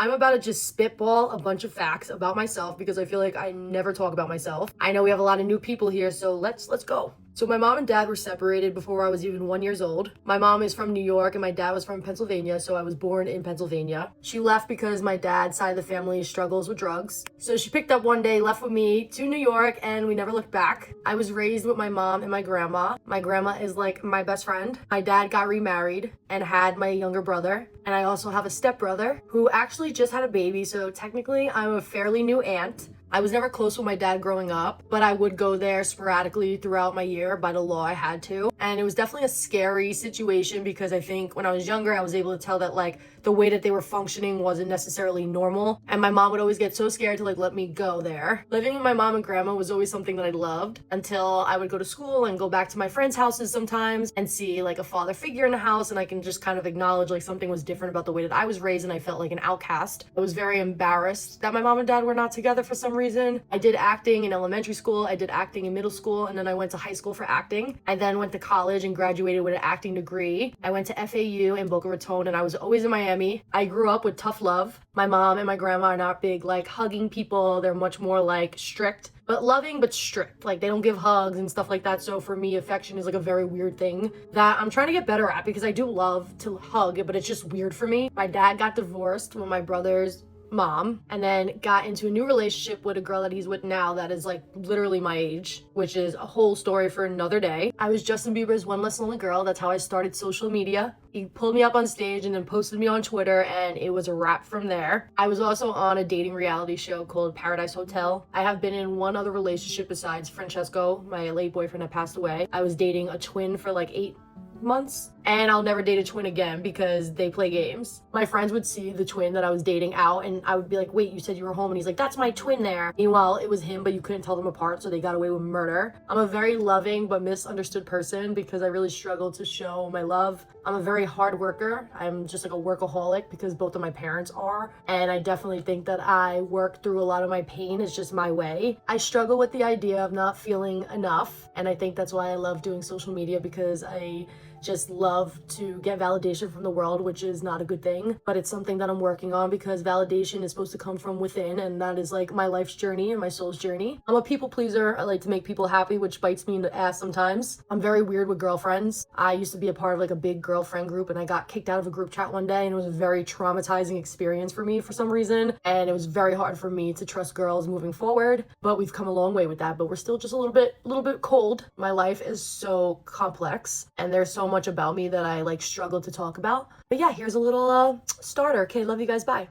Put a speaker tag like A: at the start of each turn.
A: I'm about to just spitball a bunch of facts about myself because I feel like I never talk about myself. I know we have a lot of new people here, so let's go. So my mom and dad were separated before I was even 1 year old. My mom is from New York and my dad was from Pennsylvania, so I was born in Pennsylvania. She left because my dad's side of the family struggles with drugs. So she picked up one day, left with me to New York, and we never looked back. I was raised with my mom and my grandma. My grandma is like my best friend. My dad got remarried and had my younger brother. And I also have a stepbrother who actually just had a baby, so technically I'm a fairly new aunt. I was never close with my dad growing up, but I would go there sporadically throughout my year. By the law, I had to. And it was definitely a scary situation because I think when I was younger, I was able to tell that like the way that they were functioning wasn't necessarily normal. And my mom would always get so scared to like let me go there. Living with my mom and grandma was always something that I loved until I would go to school and go back to my friends' houses sometimes and see like a father figure in the house, and I can just kind of acknowledge like something was different about the way that I was raised, and I felt like an outcast. I was very embarrassed that my mom and dad were not together for some reason. I did acting in elementary school, I did acting in middle school, and then I went to high school for acting. I then went to college and graduated with an acting degree. I went to FAU in Boca Raton, and I was always in Miami. I grew up with tough love. My mom and my grandma are not big like hugging people. They're much more like strict, but loving but strict. Like they don't give hugs and stuff like that. So for me, affection is like a very weird thing that I'm trying to get better at because I do love to hug, but it's just weird for me. My dad got divorced when my brother's mom and then got into a new relationship with a girl that he's with now that is like literally my age, which is a whole story for another day. I was Justin Bieber's One Less Lonely Girl. That's how I started social media. He pulled me up on stage and then posted me on Twitter, and it was a wrap from there. I was also on a dating reality show called Paradise Hotel. I have been in one other relationship besides Francesco, my late boyfriend that passed away. I was dating a twin for like 8 months, and I'll never date a twin again because they play games. My friends would see the twin that I was dating out, and I would be like, wait, you said you were home? And he's like, that's my twin there. Meanwhile, it was him, but you couldn't tell them apart, so they got away with murder. I'm a very loving but misunderstood person because I really struggle to show my love. I'm a very hard worker. I'm just like a workaholic because both of my parents are, and I definitely think that I work through a lot of my pain. It's just my way. I struggle with the idea of not feeling enough, and I think that's why I love doing social media because I just love to get validation from the world, which is not a good thing, but it's something that I'm working on because validation is supposed to come from within, and that is like my life's journey and my soul's journey. I'm a people pleaser. I like to make people happy, which bites me in the ass sometimes. I'm very weird with girlfriends. I used to be a part of like a big girlfriend group, and I got kicked out of a group chat one day, and it was a very traumatizing experience for me for some reason, and it was very hard for me to trust girls moving forward, but we've come a long way with that, but we're still just a little bit cold. My life is so complex, and there's so much about me that I like struggle to talk about. But yeah, here's a little starter. Okay, love you guys. Bye.